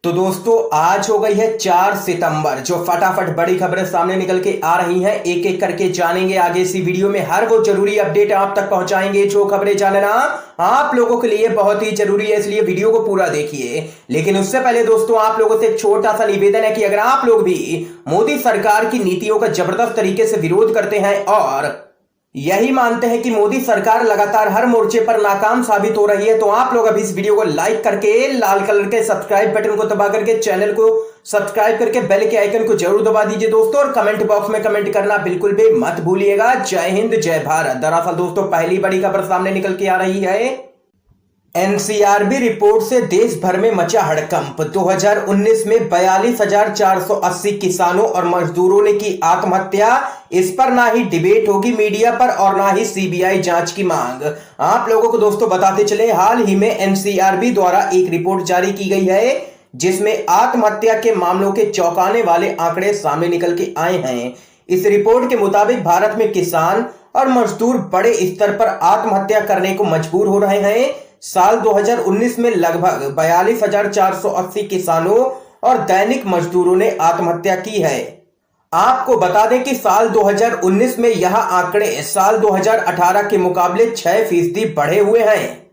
तो दोस्तों आज हो गई है 4 सितंबर। जो फटाफट बड़ी खबरें सामने निकल के आ रही हैं एक एक करके जानेंगे आगे इसी वीडियो में। हर वो जरूरी अपडेट आप तक पहुंचाएंगे जो खबरें जानना आप लोगों के लिए बहुत ही जरूरी है, इसलिए वीडियो को पूरा देखिए। लेकिन उससे पहले दोस्तों आप लोगों से एक छोटा सा निवेदन है कि अगर आप लोग भी मोदी सरकार की नीतियों का जबरदस्त तरीके से विरोध करते हैं और यही मानते हैं कि मोदी सरकार लगातार हर मोर्चे पर नाकाम साबित हो रही है, तो आप लोग अभी इस वीडियो को लाइक करके लाल कलर के सब्सक्राइब बटन को दबा करके चैनल को सब्सक्राइब करके बेल के आइकन को जरूर दबा दीजिए दोस्तों, और कमेंट बॉक्स में कमेंट करना बिल्कुल भी मत भूलिएगा। जय हिंद जय भारत। दरअसल दोस्तों पहली बड़ी खबर सामने निकल के आ रही है। एनसीआरबी रिपोर्ट से देश भर में मचा हड़कंप। 2019 में 42,480 किसानों और मजदूरों ने की आत्महत्या। इस पर ना ही डिबेट होगी मीडिया पर और ना ही सीबीआई जांच की मांग। आप लोगों को दोस्तों बताते चले, हाल ही में एनसीआरबी द्वारा एक रिपोर्ट जारी की गई है जिसमें आत्महत्या के मामलों के चौंकाने वाले आंकड़े सामने निकल के आए हैं। इस रिपोर्ट के मुताबिक भारत में किसान और मजदूर बड़े स्तर पर आत्महत्या करने को मजबूर हो रहे हैं। साल 2019 में लगभग 42,480 किसानों और दैनिक मजदूरों ने आत्महत्या की है। आपको बता दें कि साल 2019 में यह आंकड़े साल 2018 के मुकाबले 6% बढ़े हुए हैं।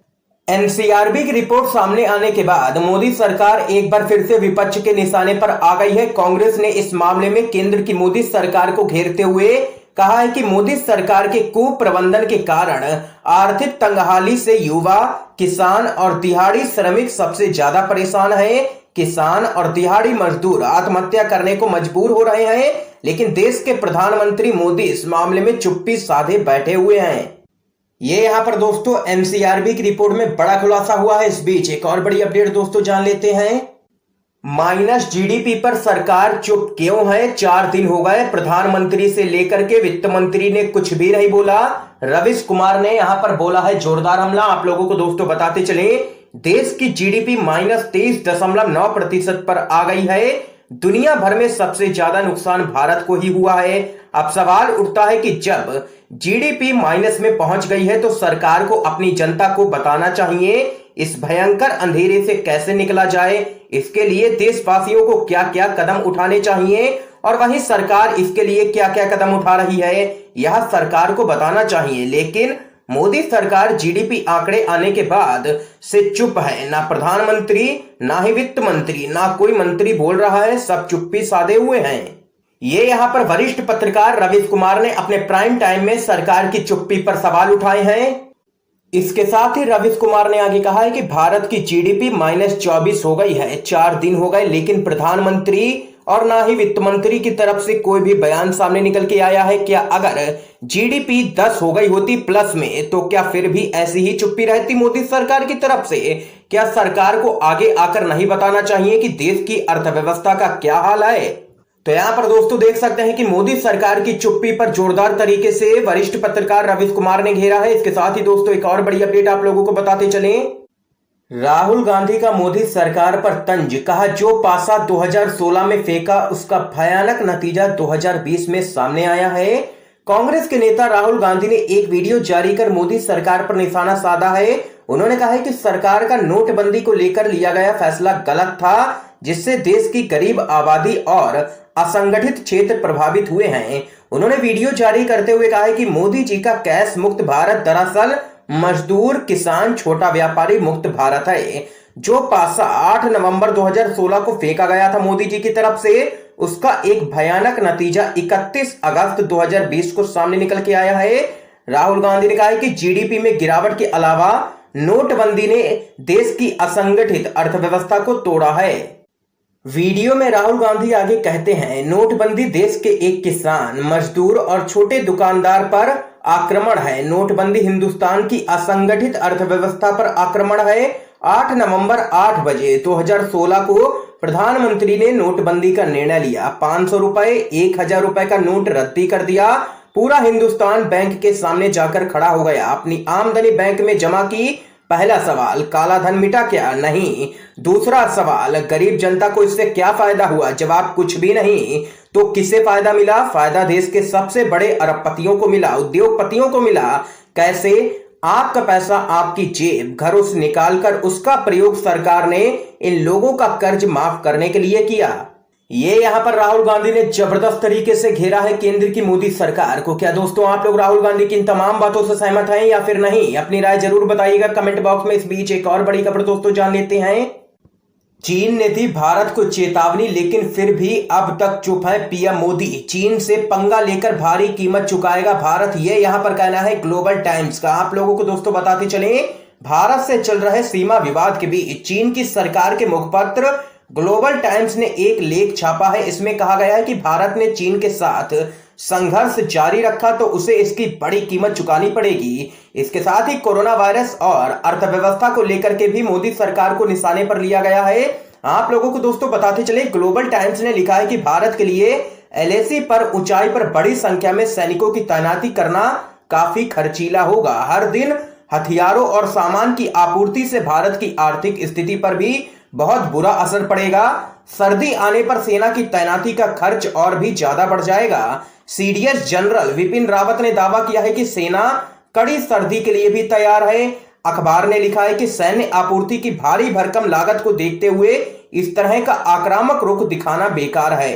एनसीआरबी की रिपोर्ट सामने आने के बाद मोदी सरकार एक बार फिर से विपक्ष के निशाने पर आ गई है। कांग्रेस ने इस मामले में केंद्र की मोदी सरकार को घेरते हुए कहा है कि मोदी सरकार के कुप्रबंधन के कारण आर्थिक तंगहाली से युवा, किसान और दिहाड़ी श्रमिक सबसे ज्यादा परेशान हैं। किसान और दिहाड़ी मजदूर आत्महत्या करने को मजबूर हो रहे हैं, लेकिन देश के प्रधानमंत्री मोदी इस मामले में चुप्पी साधे बैठे हुए हैं। ये यहाँ पर दोस्तों एनसीआरबी की रिपोर्ट में बड़ा खुलासा हुआ है। इस बीच एक और बड़ी अपडेट दोस्तों जान लेते हैं। माइनस जीडीपी पर सरकार चुप क्यों है? 4 दिन हो गए, प्रधानमंत्री से लेकर के वित्त मंत्री ने कुछ भी नहीं बोला। रवीश कुमार ने यहां पर बोला है जोरदार हमला। आप लोगों को दोस्तों बताते चले, देश की जीडीपी -23.9% पर आ गई है। दुनिया भर में सबसे ज्यादा नुकसान भारत को ही हुआ है। अब सवाल उठता है कि जब जीडीपी माइनस में पहुंच गई है तो सरकार को अपनी जनता को बताना चाहिए इस भयंकर अंधेरे से कैसे निकला जाए। इसके लिए देशवासियों को क्या क्या कदम उठाने चाहिए और वहीं सरकार इसके लिए क्या क्या कदम उठा रही है, यह सरकार को बताना चाहिए। लेकिन मोदी सरकार जीडीपी आंकड़े आने के बाद से चुप है। ना प्रधानमंत्री, ना ही वित्त मंत्री, ना कोई मंत्री बोल रहा है, सब चुप्पी साधे हुए हैं। ये यहाँ पर वरिष्ठ पत्रकार रवीश कुमार ने अपने प्राइम टाइम में सरकार की चुप्पी पर सवाल उठाए हैं। इसके साथ ही रवीश कुमार ने आगे कहा है कि भारत की जीडीपी -24 हो गई है। 4 दिन हो गए, लेकिन प्रधानमंत्री और ना ही वित्त मंत्री की तरफ से कोई भी बयान सामने निकल के आया है। क्या अगर जीडीपी 10 हो गई होती प्लस में, तो क्या फिर भी ऐसी ही चुप्पी रहती मोदी सरकार की तरफ से? क्या सरकार को आगे आकर नहीं बताना चाहिए कि देश की अर्थव्यवस्था का क्या हाल है? तो यहां पर दोस्तों देख सकते हैं कि मोदी सरकार की चुप्पी पर जोरदार तरीके से वरिष्ठ पत्रकार रवीश कुमार ने घेरा है। इसके साथ ही दोस्तों एक और बड़ी अपडेट आप लोगों को बताते चलें। राहुल गांधी का मोदी सरकार पर तंज। कहा जो पासा 2016 में फेंका उसका भयानक नतीजा 2020 में सामने आया है। कांग्रेस के नेता राहुल गांधी ने एक वीडियो जारी कर मोदी सरकार पर निशाना साधा है। उन्होंने कहा है कि सरकार का नोटबंदी को लेकर लिया गया फैसला गलत था, जिससे देश की गरीब आबादी और असंगठित क्षेत्र प्रभावित हुए हैं। उन्होंने वीडियो जारी करते हुए कहा है कि मोदी जी का कैश मुक्त भारत दरअसल मजदूर, किसान, छोटा व्यापारी मुक्त भारत है। जो पासा 8 नवंबर 2016 को फेंका गया था मोदी जी की तरफ से, उसका एक भयानक नतीजा 31 अगस्त 2020 को सामने निकल के आया है। राहुल गांधी ने कहा है कि जीडीपी में गिरावट के अलावा नोटबंदी ने देश की असंगठित अर्थव्यवस्था को तोड़ा है। वीडियो में राहुल गांधी आगे कहते हैं, नोटबंदी देश के एक किसान, मजदूर और छोटे दुकानदार पर आक्रमण है। नोटबंदी हिंदुस्तान की असंगठित अर्थव्यवस्था पर आक्रमण है। 8 नवंबर 8 बजे 2016 को प्रधानमंत्री ने नोटबंदी का निर्णय लिया। 500 रुपए, 1000 रुपए का नोट रद्दी कर दिया। पूरा हिंदुस्तान बैंक के सामने जाकर खड़ा हो गया। अपनी आमदनी बैंक में जमा की। पहला सवाल, काला धन मिटा क्या? नहीं। दूसरा सवाल, गरीब जनता को इससे क्या फायदा हुआ? जवाब, कुछ भी नहीं। तो किसे फायदा मिला? फायदा देश के सबसे बड़े अरबपतियों को मिला, उद्योगपतियों को मिला। कैसे? आपका पैसा आपकी जेब घरों से निकालकर उसका प्रयोग सरकार ने इन लोगों का कर्ज माफ करने के लिए किया। ये यहाँ पर राहुल गांधी ने जबरदस्त तरीके से घेरा है केंद्र की मोदी सरकार को। क्या दोस्तों आप लोग राहुल गांधी की इन तमाम बातों से सहमत हैं या फिर नहीं? अपनी राय जरूर बताइएगा कमेंट बॉक्स में। इस बीच एक और बड़ी खबर दोस्तों जान लेते हैं। चीन ने दी भारत को चेतावनी, लेकिन फिर भी अब तक चुप है पीएम मोदी। चीन से पंगा लेकर भारी कीमत चुकाएगा भारत, ये यहां पर कहना है ग्लोबल टाइम्स का। आप लोगों को दोस्तों बताते चले, भारत से चल रहे सीमा विवाद के बीच चीन की सरकार के मुखपत्र ग्लोबल टाइम्स ने एक लेख छापा है। इसमें कहा गया है कि भारत ने चीन के साथ संघर्ष जारी रखा तो उसे इसकी बड़ी कीमत चुकानी पड़ेगी। इसके साथ ही कोरोना वायरस और अर्थव्यवस्था को लेकर के भी मोदी सरकार को निशाने पर लिया गया है। आप लोगों को दोस्तों बताते चले, ग्लोबल टाइम्स ने लिखा है कि भारत के लिए एलएसी पर ऊंचाई पर बड़ी संख्या में सैनिकों की तैनाती करना काफी खर्चीला होगा। हर दिन हथियारों और सामान की आपूर्ति से भारत की आर्थिक स्थिति पर भी बहुत बुरा असर पड़ेगा। सर्दी आने पर सेना की तैनाती का खर्च और भी ज्यादा बढ़ जाएगा। सीडीएस जनरल विपिन रावत ने दावा किया है कि सेना कड़ी सर्दी के लिए भी तैयार है। अखबार ने लिखा है कि सैन्य आपूर्ति की भारी भरकम लागत को देखते हुए इस तरह का आक्रामक रुख दिखाना बेकार है।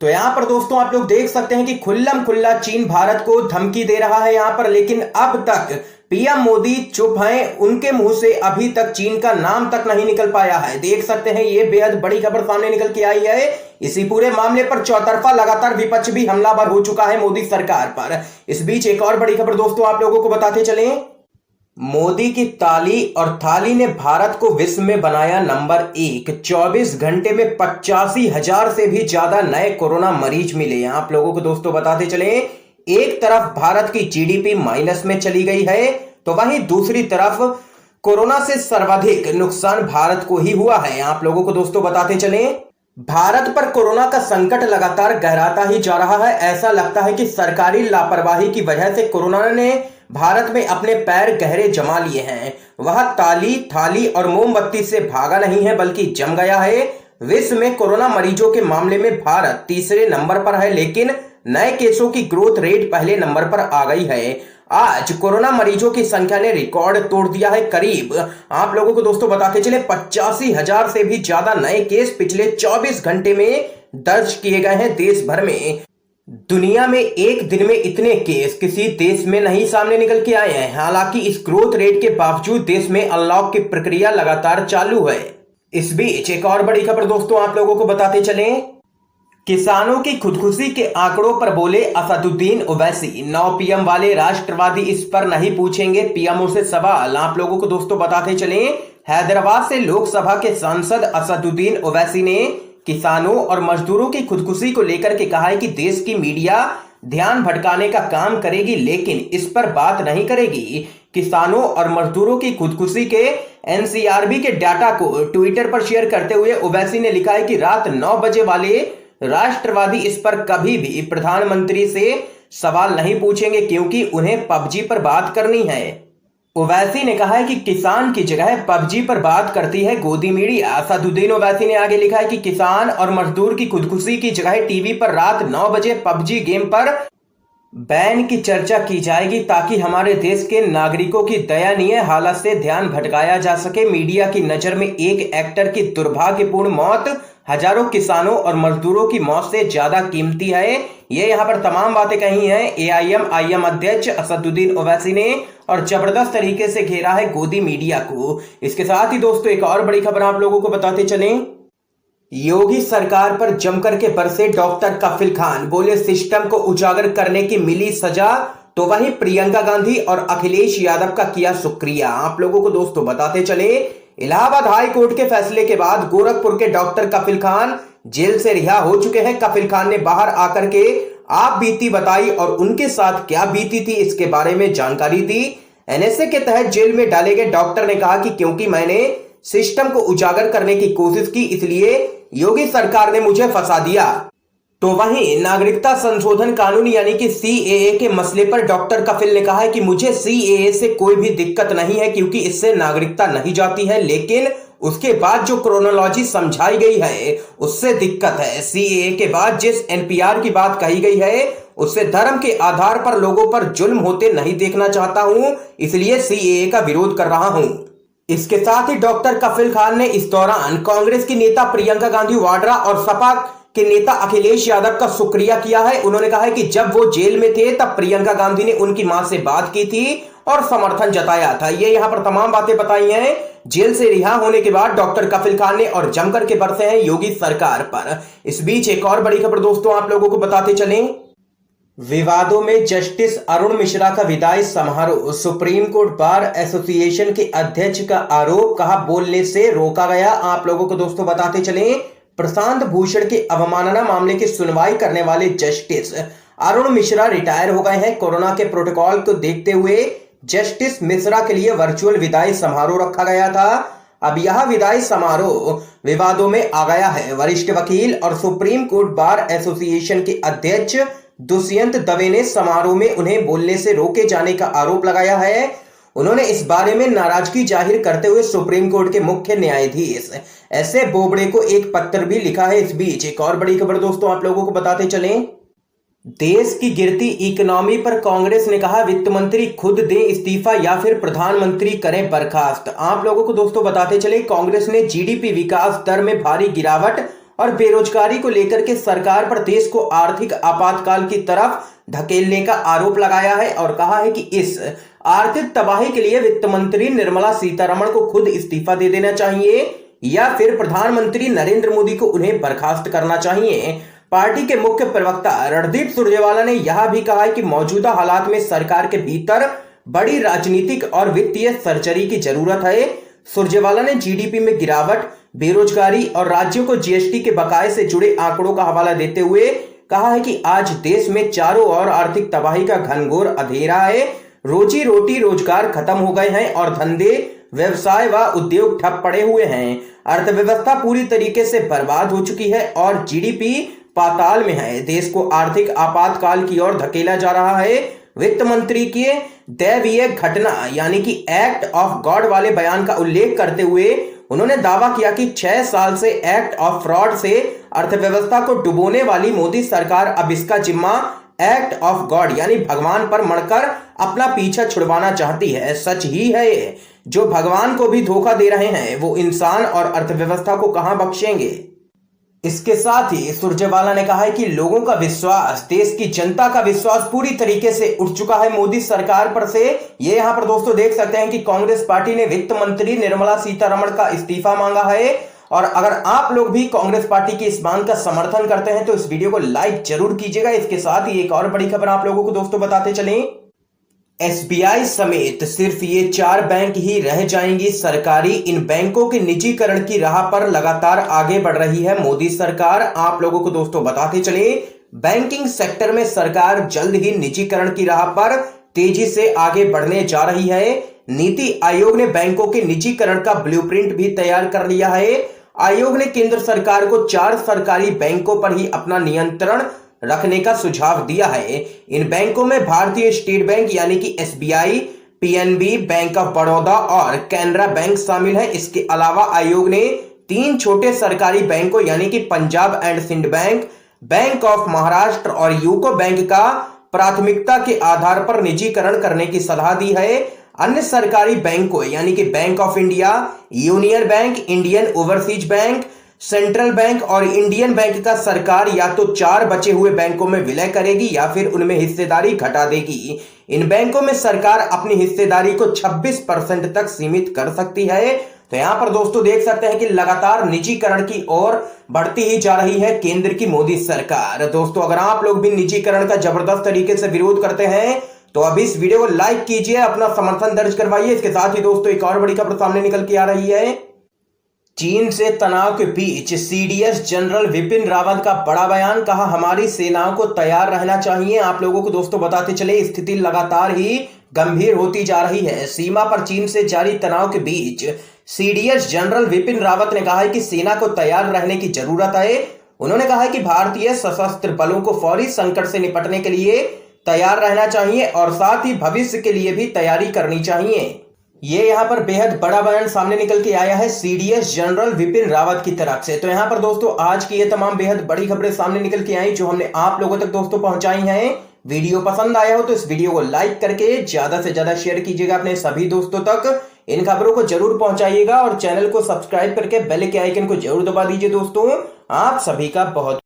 तो यहां पर दोस्तों आप लोग देख सकते हैं कि खुल्लम खुल्ला चीन भारत को धमकी दे रहा है यहां पर, लेकिन अब तक पीएम मोदी चुप हैं। उनके मुंह से अभी तक चीन का नाम तक नहीं निकल पाया है। देख सकते हैं ये बेहद बड़ी खबर सामने निकल के आई है। इसी पूरे मामले पर चौतरफा लगातार विपक्ष भी हमलावर हो चुका है मोदी सरकार पर। इस बीच एक और बड़ी खबर दोस्तों आप लोगों को बताते चले, मोदी की ताली और थाली ने भारत को विश्व में बनाया नंबर 1। 24 घंटे में 85,000 से भी ज्यादा नए कोरोना मरीज मिले। आप लोगों को दोस्तों बताते चले, एक तरफ भारत की जीडीपी माइनस में चली गई है तो वहीं दूसरी तरफ कोरोना से सर्वाधिक नुकसान भारत को ही हुआ है। आप लोगों को दोस्तों बताते चले, भारत पर कोरोना का संकट लगातार गहराता ही जा रहा है। ऐसा लगता है कि सरकारी लापरवाही की वजह से कोरोना ने भारत में अपने पैर गहरे जमा लिए हैं। वह ताली थाली और मोमबत्ती से भागा नहीं है बल्कि जम गया है। विश्व में कोरोना मरीजों के मामले में भारत तीसरे नंबर पर है, लेकिन नए केसों की ग्रोथ रेट पहले नंबर पर आ गई है। आज कोरोना मरीजों की संख्या ने रिकॉर्ड तोड़ दिया है। करीब आप लोगों को दोस्तों बताते चले 85,000 से भी ज्यादा नए केस पिछले 24 घंटे में दर्ज किए गए हैं देश भर में। दुनिया में एक दिन में इतने केस किसी देश में नहीं सामने निकल के आए हैं। हालांकि इस ग्रोथ रेट के बावजूद देश में अनलॉक की प्रक्रिया लगातार चालू है। इस बीच एक और बड़ी खबर दोस्तों आप लोगों को बताते चले, किसानों की खुदकुशी के आंकड़ों पर बोले असदुद्दीन ओवैसी। 9 पीएम वाले राष्ट्रवादी इस पर नहीं पूछेंगे पीएमओ से सवाल। आप लोगों को दोस्तों बताते चले, हैदराबाद से लोकसभा के सांसद असदुद्दीन ओवैसी ने किसानों और मजदूरों की खुदकुशी को लेकर के कहा है कि देश की मीडिया ध्यान भटकाने का काम करेगी लेकिन इस पर बात नहीं करेगी। किसानों और मजदूरों की खुदकुशी के एनसीआरबी के डाटा को ट्विटर पर शेयर करते हुए ओवैसी ने लिखा है कि रात 9 बजे वाले राष्ट्रवादी इस पर कभी भी प्रधानमंत्री से सवाल नहीं पूछेंगे क्योंकि उन्हें पबजी पर बात करनी है। ओवैसी ने कहा है कि किसान की जगह पबजी पर बात करती है गोदी मीडिया। असदुद्दीन ओवैसी ने आगे लिखा है कि किसान और मजदूर की खुदकुशी की जगह टीवी पर रात 9 बजे पबजी गेम पर बैन की चर्चा की जाएगी ताकि हमारे देश के नागरिकों की दयनीय हालत से ध्यान भटकाया जा सके। मीडिया की नजर में एक एक्टर की दुर्भाग्यपूर्ण मौत हजारों किसानों और मजदूरों की मौत से ज्यादा कीमती है। ये यहाँ पर तमाम बातें कही हैं एआईएम अध्यक्ष असदुद्दीन ओवैसी ने और जबरदस्त तरीके से घेरा है गोदी मीडिया को। इसके साथ ही दोस्तों एक और बड़ी खबर आप लोगों को बताते चले, योगी सरकार पर जमकर के बरसे डॉक्टर कफिल खान। बोले सिस्टम को उजागर करने की मिली सजा तो वहीं प्रियंका गांधी और अखिलेश यादव का किया शुक्रिया। आप लोगों को दोस्तों बताते चले, इलाहाबाद हाई कोर्ट के फैसले के बाद गोरखपुर के डॉक्टर कफिल खान जेल से रिहा हो चुके हैं। कफिल खान ने बाहर आकर के आप बीती बताई और उनके साथ क्या बीती थी इसके बारे में जानकारी दी। एनएसए के तहत जेल में डाले गए डॉक्टर ने कहा कि क्योंकि मैंने सिस्टम को उजागर करने की कोशिश की इसलिए योगी सरकार ने मुझे फंसा दिया। तो वहीं नागरिकता संशोधन कानून यानी कि सीएए के मसले पर डॉक्टर कफिल ने कहा है कि मुझे सीएए से कोई भी दिक्कत नहीं है क्योंकि इससे नागरिकता नहीं जाती है, लेकिन उसके बाद जो क्रोनोलॉजी समझाई गई है उससे दिक्कत है। सीएए के बाद जिस एनपीआर की बात कही गई है उससे धर्म के आधार पर लोगों पर जुल्म होते नहीं देखना चाहता हूं, इसलिए सीएए का विरोध कर रहा हूं। इसके साथ ही डॉक्टर कफिल खान ने इस दौरान कांग्रेस की नेता प्रियंका गांधी वाड्रा और सपा के नेता अखिलेश यादव का शुक्रिया किया है। उन्होंने कहा है कि जब वो जेल में थे तब प्रियंका गांधी ने उनकी मां से बात की थी और समर्थन जताया था। ये यहां पर तमाम बातें बताई हैं। जेल से रिहा होने के बाद डॉक्टर कफिल खान ने और जमकर के बरसे हैं योगी सरकार पर। इस बीच एक और बड़ी खबर दोस्तों आप लोगों को बताते चलें। विवादों में जस्टिस अरुण मिश्रा का विदाई समारोह, सुप्रीम कोर्ट बार एसोसिएशन के अध्यक्ष का आरोप, कहा बोलने से रोका गया। आप लोगों को दोस्तों बताते चलें, प्रशांत भूषण के अवमानना मामले की सुनवाई करने वाले जस्टिस अरुण मिश्रा रिटायर हो गए हैं। कोरोना के प्रोटोकॉल को देखते हुए जस्टिस मिश्रा के लिए वर्चुअल विदाई समारोह रखा गया था। अब यह विदाई समारोह विवादों में आ गया है। वरिष्ठ वकील और सुप्रीम कोर्ट बार एसोसिएशन के अध्यक्ष दुष्यंत दवे ने समारोह में उन्हें बोलने से रोके जाने का आरोप लगाया है। उन्होंने इस बारे में नाराजगी जाहिर करते हुए सुप्रीम कोर्ट के मुख्य न्यायाधीश एस.ए. बोबड़े को एक पत्र भी लिखा है। इस बीच एक और बड़ी खबर दोस्तों आप लोगों को बताते चलें। देश की गिरती इकोनॉमी पर कांग्रेस ने कहा वित्त मंत्री खुद दें इस्तीफा या फिर प्रधानमंत्री करें बर्खास्त। आप लोगों को दोस्तों बताते चले, कांग्रेस ने जीडीपी विकास दर में भारी गिरावट और बेरोजगारी को लेकर के सरकार पर देश को आर्थिक आपातकाल की तरफ धकेलने का आरोप लगाया है और कहा है कि इस आर्थिक तबाही के लिए वित्त मंत्री निर्मला सीतारमण को खुद इस्तीफा दे देना चाहिए या फिर प्रधानमंत्री नरेंद्र मोदी को उन्हें बर्खास्त करना चाहिए। पार्टी के मुख्य प्रवक्ता रणदीप सुरजेवाला ने यह भी कहा है कि मौजूदा हालात में सरकार के भीतर बड़ी राजनीतिक और वित्तीय सर्जरी की जरूरत है। सुरजेवाला ने जीडीपी में गिरावट, बेरोजगारी और राज्यों को जीएसटी के बकाये से जुड़े आंकड़ों का हवाला देते हुए कहा है कि आज देश में चारों ओर आर्थिक तबाही का घनघोर अंधेरा है। रोजी रोटी रोजगार खत्म हो गए हैं और धंधे, व्यवसाय व उद्योग ठप पड़े हुए हैं। अर्थव्यवस्था पूरी तरीके से बर्बाद हो चुकी है और जीडीपी पाताल में है। देश को आर्थिक आपातकाल की ओर धकेला जा रहा है। वित्त मंत्री के दैवीय घटना यानी कि एक्ट ऑफ गॉड वाले बयान का उल्लेख करते हुए उन्होंने दावा किया कि 6 साल से एक्ट ऑफ फ्रॉड से अर्थव्यवस्था को डुबोने वाली मोदी सरकार अब इसका जिम्मा एक्ट ऑफ गॉड यानी भगवान पर मढ़कर अपना पीछा छुड़वाना चाहती है। सच ही है ये, जो भगवान को भी धोखा दे रहे हैं वो इंसान और अर्थव्यवस्था को कहां बख्शेंगे। इसके साथ ही सुरजेवाला ने कहा है कि लोगों का विश्वास, देश की जनता का विश्वास पूरी तरीके से उठ चुका है मोदी सरकार पर से। ये यहां पर दोस्तों देख सकते हैं कि कांग्रेस पार्टी ने वित्त मंत्री निर्मला सीतारमण का इस्तीफा मांगा है। और अगर आप लोग भी कांग्रेस पार्टी की इस मांग का समर्थन करते हैं तो इस वीडियो को लाइक जरूर कीजिएगा। इसके साथ ही एक और बड़ी खबर आप लोगों को दोस्तों बताते चलें। एसबीआई समेत सिर्फ ये 4 बैंक ही रह जाएंगी सरकारी। इन बैंकों के निजीकरण की राह पर लगातार आगे बढ़ रही है मोदी सरकार। आप लोगों को दोस्तों बताते चले, बैंकिंग सेक्टर में सरकार जल्द ही निजीकरण की राह पर तेजी से आगे बढ़ने जा रही है। नीति आयोग ने बैंकों के निजीकरण का ब्लूप्रिंट भी तैयार कर लिया है। आयोग ने केंद्र सरकार को 4 सरकारी बैंकों पर ही अपना नियंत्रण रखने का सुझाव दिया है। इन बैंकों में भारतीय स्टेट बैंक यानी कि SBI, PNB, bank of Baroda और कैनरा बैंक शामिल है। इसके अलावा आयोग ने 3 छोटे सरकारी बैंकों यानी कि Punjab and Sind bank, bank of Maharashtra और यूको बैंक का प्राथमिकता के आधार पर निजीकरण करने की सलाह दी है। अन्य सरकारी बैंकों यानी कि bank of India, union bank, Indian overseas bank, central bank और इंडियन बैंक का सरकार या तो 4 बचे हुए बैंकों में विलय करेगी या फिर उनमें हिस्सेदारी घटा देगी। इन बैंकों में सरकार अपनी हिस्सेदारी को 26% तक सीमित कर सकती है। तो यहां पर दोस्तों देख सकते हैं कि लगातार निजीकरण की ओर बढ़ती ही जा रही है केंद्र की मोदी सरकार। दोस्तों अगर आप लोग भी निजीकरण का जबरदस्त तरीके से विरोध करते हैं तो अभी इस वीडियो को लाइक कीजिए, अपना समर्थन दर्ज करवाइए। इसके साथ ही दोस्तों एक और बड़ी खबर सामने निकल के आ रही है। चीन से तनाव के बीच सीडीएस जनरल विपिन रावत का बड़ा बयान, कहा हमारी सेनाओं को तैयार रहना चाहिए। आप लोगों को दोस्तों बताते चले, स्थिति लगातार ही गंभीर होती जा रही है। सीमा पर चीन से जारी तनाव के बीच सीडीएस जनरल विपिन रावत ने कहा है कि सेना को तैयार रहने की जरूरत है। उन्होंने कहा है कि भारतीय सशस्त्र बलों को फौरी संकट से निपटने के लिए तैयार रहना चाहिए और साथ ही भविष्य के लिए भी तैयारी करनी चाहिए। ये यहाँ पर बेहद बड़ा बयान सामने निकल के आया है सीडीएस जनरल विपिन रावत की तरफ से। तो यहाँ पर दोस्तों आज की ये तमाम बेहद बड़ी खबरें सामने निकल के आई जो हमने आप लोगों तक दोस्तों पहुंचाई हैं। वीडियो पसंद आया हो तो इस वीडियो को लाइक करके ज्यादा से ज्यादा शेयर कीजिएगा अपने सभी दोस्तों तक। इन खबरों को जरूर पहुंचाइएगा और चैनल को सब्सक्राइब करके बेल के आइकन को जरूर दबा दीजिए दोस्तों। आप सभी का बहुत